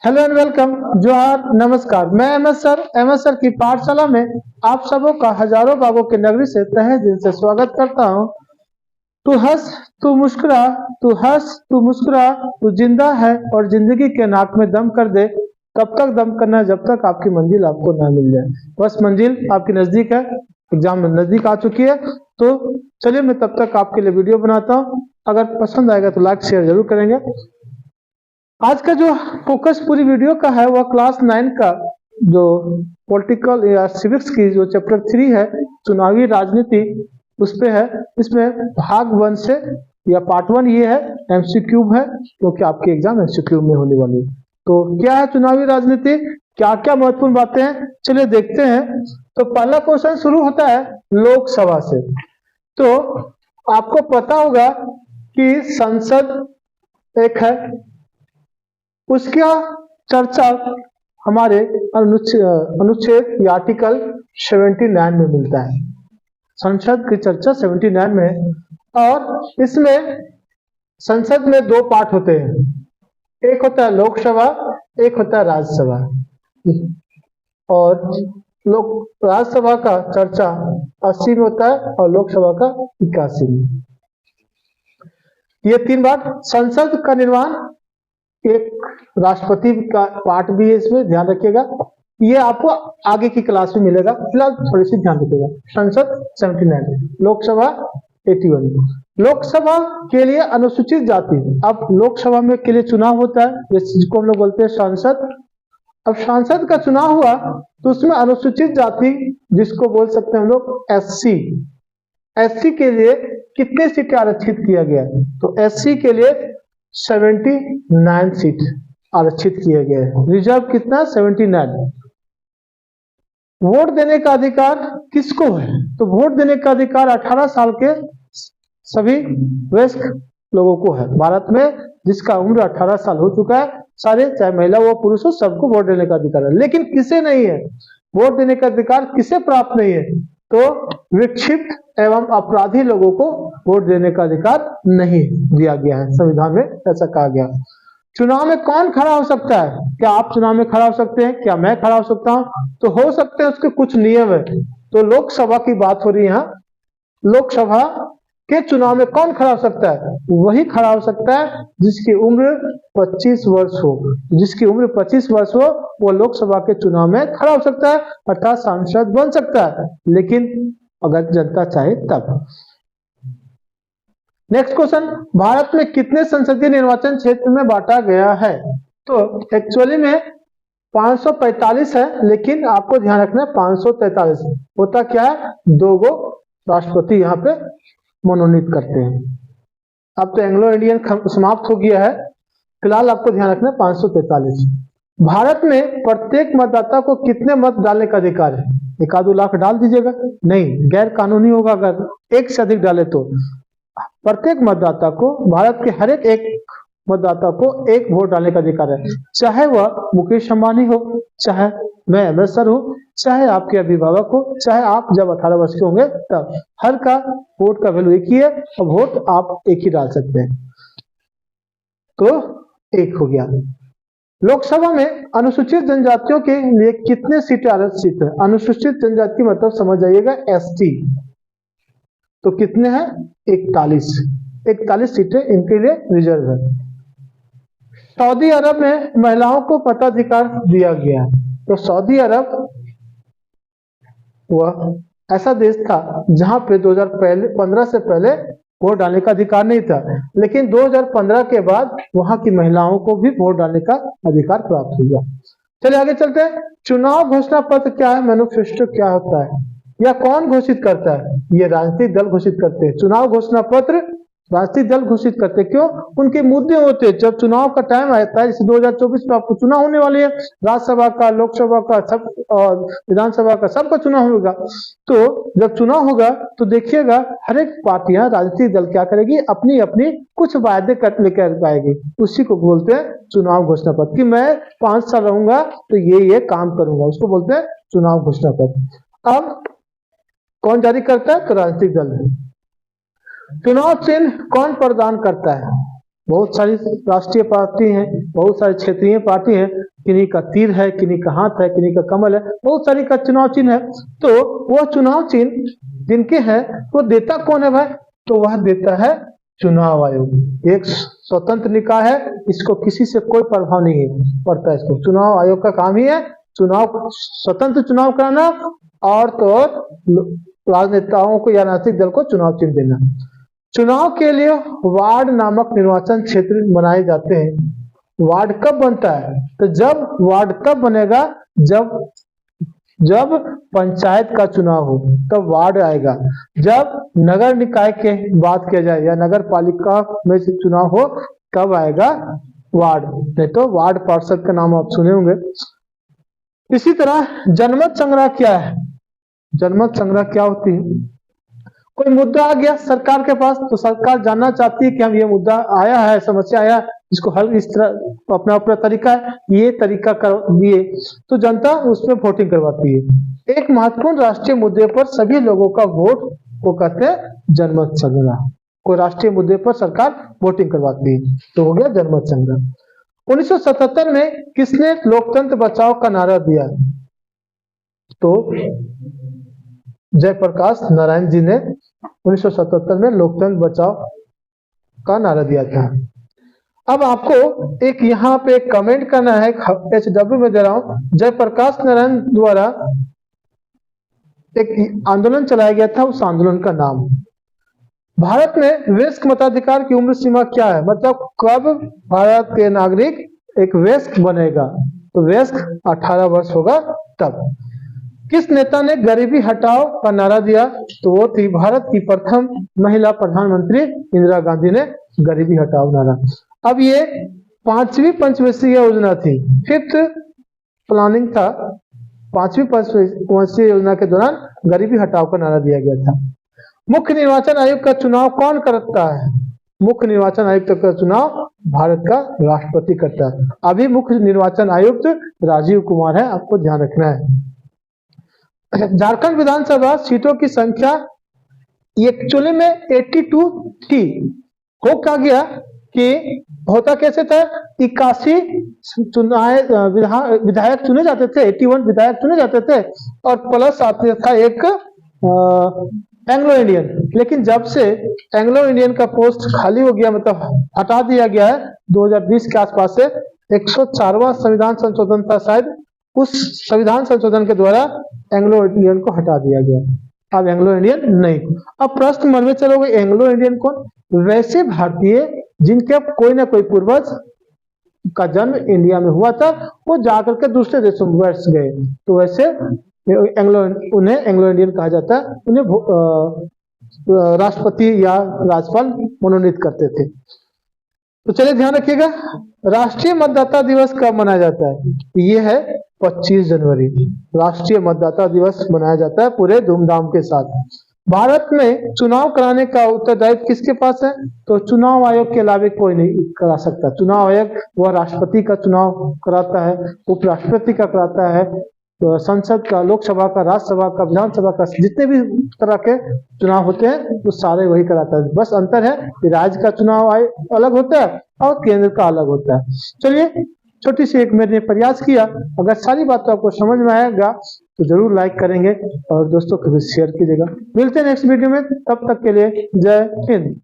Hello and welcome. जोहार, नमस्कार। मैं एमएस सर की पाठशाला में आप सबों का हजारों बागों की नगरी से तहे दिल से स्वागत करता हूँ। तू हंस, तू मुस्कुरा, तू हंस, तू मुस्कुरा, तू जिंदा है और जिंदगी के नाक में दम कर दे। तब तक दम करना है जब तक आपकी मंजिल आपको ना मिल जाए। बस मंजिल आपकी नजदीक है, एग्जाम नजदीक आ चुकी है। तो चलिए मैं तब तक आपके लिए वीडियो बनाता हूँ। अगर पसंद आएगा तो लाइक शेयर जरूर करेंगे। आज का जो फोकस पूरी वीडियो का है वह क्लास 9 का जो पॉलिटिकल या सिविक्स की जो चैप्टर 3 है, चुनावी राजनीति, उस पे है। इसमें भाग 1 से या पार्ट 1 ये है, एमसीक्यू है, क्योंकि आपकी एग्जाम एमसीक्यू में होने वाली है। तो क्या है चुनावी राजनीति, क्या क्या महत्वपूर्ण बातें हैं, चलिए देखते हैं। तो पहला क्वेश्चन शुरू होता है लोकसभा से। तो आपको पता होगा कि संसद एक है, उसका चर्चा हमारे अनुच्छेद या आर्टिकल 79 में मिलता है। संसद की चर्चा 79 में है और इसमें संसद में दो पार्ट होते हैं, एक होता है लोकसभा, एक होता है राज्यसभा। और लोक राज्यसभा का चर्चा 80 में होता है और लोकसभा का 81 में। ये 3 बार संसद का निर्माण, एक राष्ट्रपति का पार्ट भी है इसमें, ध्यान रखिएगा। ये आपको आगे की क्लास में मिलेगा, फिलहाल थोड़ी सी ध्यान रखिएगा। संसद 79, लोकसभा 81। लोकसभा के लिए अनुसूचित जाति, अब लोकसभा में के लिए चुनाव होता है जिसको हम लोग बोलते हैं सांसद। अब सांसद का चुनाव हुआ तो उसमें अनुसूचित जाति जिसको बोल सकते हैं हम लोग एससी, एससी के लिए कितने सीटें आरक्षित किया गया है? तो एससी के लिए 79 सीट आरक्षित किए गए हैं। रिजर्व कितना? 79। वोट देने का अधिकार किसको है? तो वोट देने का अधिकार 18 साल के सभी वयस्क लोगों को है। भारत में जिसका उम्र 18 साल हो चुका है, सारे, चाहे महिला हो पुरुष हो, सबको वोट देने का अधिकार है। लेकिन किसे नहीं है वोट देने का अधिकार? किसे प्राप्त नहीं है? तो विक्षिप्त एवं अपराधी लोगों को वोट देने का अधिकार नहीं दिया गया है, संविधान में ऐसा कहा गया। चुनाव में कौन खड़ा हो सकता है? क्या आप चुनाव में खड़ा हो सकते हैं? क्या मैं खड़ा हो सकता हूं? तो हो सकते हैं, उसके कुछ नियम है। तो लोकसभा की बात हो रही है यहाँ। लोकसभा के चुनाव में कौन खड़ा हो सकता है? वही खड़ा हो सकता है जिसकी उम्र 25 वर्ष हो। जिसकी उम्र 25 वर्ष हो वो लोकसभा के चुनाव में खड़ा हो सकता है, अर्थात सांसद बन सकता है, लेकिन अगर जनता चाहे तब। नेक्स्ट क्वेश्चन, भारत में कितने संसदीय निर्वाचन क्षेत्र में बांटा गया है? तो एक्चुअली में 545 है, लेकिन आपको ध्यान रखना है 543 होता क्या है, 2 गो राष्ट्रपति यहाँ पे मनोनीत करते हैं। अब तो एंग्लो इंडियन समाप्त हो गया है, फिलहाल आपको ध्यान रखना है 543। भारत में प्रत्येक मतदाता को कितने मत डालने का अधिकार है? 1-2 लाख डाल दीजिएगा, नहीं, गैर कानूनी होगा अगर एक से अधिक डाले तो। प्रत्येक मतदाता को, भारत के हर एक मतदाता को एक वोट डालने का अधिकार है, चाहे वह मुकेश अंबानी हो, चाहे मैं एमएस सर हूं, चाहे आपके अभिभावक हो, चाहे आप जब 18 वर्ष के होंगे तब। हर का वोट का वैल्यू एक ही है और वोट आप एक ही डाल सकते हैं। तो एक हो गया। लोकसभा में अनुसूचित जनजातियों के लिए कितने सीटें आरक्षित है? अनुसूचित जनजाति मतलब समझ जाइएगा एसटी। तो कितने हैं? 41 सीटें इनके लिए रिजर्व है। सऊदी अरब में महिलाओं को मताधिकार दिया गया। तो सऊदी अरब वह ऐसा देश था जहां पे 2015 से पहले वोट डालने का अधिकार नहीं था, लेकिन 2015 के बाद वहां की महिलाओं को भी वोट डालने का अधिकार प्राप्त हुआ। चलिए आगे चलते हैं। चुनाव घोषणा पत्र क्या है? मैनिफेस्टो क्या होता है या कौन घोषित करता है? ये राजनीतिक दल घोषित करते हैं। चुनाव घोषणा पत्र राजनीतिक दल घोषित करते हैं। क्यों? उनके मुद्दे होते हैं। जब चुनाव का टाइम आता है, जैसे 2024 में आपको चुनाव होने वाले हैं, राज्यसभा का, लोकसभा का, सब और विधानसभा का, सबका चुनाव होगा। तो जब चुनाव होगा तो देखिएगा हर एक पार्टियां, राजनीतिक दल क्या करेगी, अपनी अपनी कुछ वायदे लेकर आएगी। उसी को बोलते हैं चुनाव घोषणा पत्र, कि मैं 5 साल रहूंगा तो ये काम करूंगा, उसको बोलते हैं चुनाव घोषणा पत्र। अब कौन जारी करता है? तो राजनीतिक दल है। चुनाव चिन्ह कौन प्रदान करता है? बहुत सारी राष्ट्रीय पार्टी हैं, बहुत सारी क्षेत्रीय पार्टी हैं, किन्हीं का तीर है, किन्हीं का हाथ है, किन्हीं का कमल है, बहुत सारी का चुनाव चिन्ह है। तो वह चुनाव चिन्ह जिनके हैं वो देता कौन है भाई? तो वह देता है चुनाव आयोग। एक स्वतंत्र निकाय है, इसको किसी से कोई प्रभाव नहीं है पड़ता। इसको चुनाव आयोग का काम ही है चुनाव, स्वतंत्र चुनाव कराना और तो राजनेताओं को या राजनीतिक दल को चुनाव चिन्ह देना। चुनाव के लिए वार्ड नामक निर्वाचन क्षेत्र बनाए जाते हैं। वार्ड कब बनता है? तो जब वार्ड तब बनेगा जब पंचायत का चुनाव हो, तब वार्ड आएगा। जब नगर निकाय के बात किया जाए या नगर पालिका में से चुनाव हो, तब आएगा वार्ड। नहीं तो वार्ड पार्षद का नाम आप सुने होंगे। इसी तरह जनमत संग्रह क्या है? जनमत संग्रह क्या होती है? कोई मुद्दा आ गया सरकार के पास, तो सरकार जानना चाहती है कि हम ये मुद्दा आया है, समस्या आया, इसको हल इस तरह अपना अपना तरीका है, ये तरीका कर दिए तो जनता उसमें वोटिंग करवाती है। एक महत्वपूर्ण राष्ट्रीय मुद्दे पर सभी लोगों का वोट को कहते हैं जनमत संग्रह। कोई राष्ट्रीय मुद्दे पर सरकार वोटिंग करवाती है तो हो गया जनमत संग्रह। 1977 में किसने लोकतंत्र बचाओ का नारा दिया? तो जयप्रकाश नारायण जी ने 1977 में लोकतंत्र बचाओ का नारा दिया था। अब आपको एक यहाँ पे कमेंट करना है, HW में दे रहा हूं। जयप्रकाश नारायण द्वारा एक आंदोलन चलाया गया था, उस आंदोलन का नाम। भारत में वयस्क मताधिकार की उम्र सीमा क्या है? मतलब कब भारत के नागरिक एक वयस्क बनेगा? तो वयस्क 18 वर्ष होगा तब। किस नेता ने गरीबी हटाओ का नारा दिया? तो वो थी भारत की प्रथम महिला प्रधानमंत्री इंदिरा गांधी ने गरीबी हटाओ नारा। अब ये 5वीं पंचवर्षीय योजना थी, 5th प्लानिंग था। 5वीं पंचवर्षीय योजना के दौरान गरीबी हटाओ का नारा दिया गया था। मुख्य निर्वाचन आयुक्त का चुनाव कौन करता है? मुख्य निर्वाचन आयुक्त का चुनाव भारत का राष्ट्रपति करता है। अभी मुख्य निर्वाचन आयुक्त राजीव कुमार है, आपको ध्यान रखना है। झारखंड विधानसभा सीटों की संख्या एक्चुअली में 82 थी। हो क्या गया कि होता कैसे था, 81 विधायक चुने जाते थे, 81 विधायक चुने जाते थे और प्लस आता था एक एंग्लो इंडियन। लेकिन जब से एंग्लो इंडियन का पोस्ट खाली हो गया, मतलब हटा दिया गया है 2020 के आसपास से, 104वां संविधान संशोधन था शायद, उस संविधान संशोधन के द्वारा एंग्लो इंडियन को हटा दिया गया। अब एंग्लो इंडियन नहीं। अब प्रश्न मन में चलोगे, एंग्लो इंडियन कौन? वैसे भारतीय जिनके कोई ना कोई पूर्वज का जन्म इंडिया में हुआ था, वो जाकर के दूसरे देशों में बस गए, तो वैसे उन्हें एंग्लो इंडियन कहा जाता है। उन्हें राष्ट्रपति या राज्यपाल मनोनीत करते थे। तो चलिए ध्यान रखिएगा, राष्ट्रीय मतदाता दिवस कब मनाया जाता है? ये है 25 जनवरी। राष्ट्रीय मतदाता दिवस मनाया जाता है पूरे धूमधाम के साथ। भारत में चुनाव कराने का उत्तरदायित्व किसके पास है? तो चुनाव आयोग के अलावा कोई नहीं करा सकता। चुनाव आयोग वह राष्ट्रपति का चुनाव कराता है, उपराष्ट्रपति का कराता है, तो संसद का, लोकसभा का, राज्यसभा का, विधानसभा का, जितने भी तरह के चुनाव होते हैं वो सारे वही कराता है। बस अंतर है कि राज्य का चुनाव अलग होता है और केंद्र का अलग होता है। चलिए छोटी सी एक मैंने प्रयास किया, अगर सारी बातें आपको समझ में आएगा तो जरूर लाइक करेंगे और दोस्तों को भी शेयर कीजिएगा। मिलते हैं नेक्स्ट वीडियो में, तब तक के लिए जय हिंद।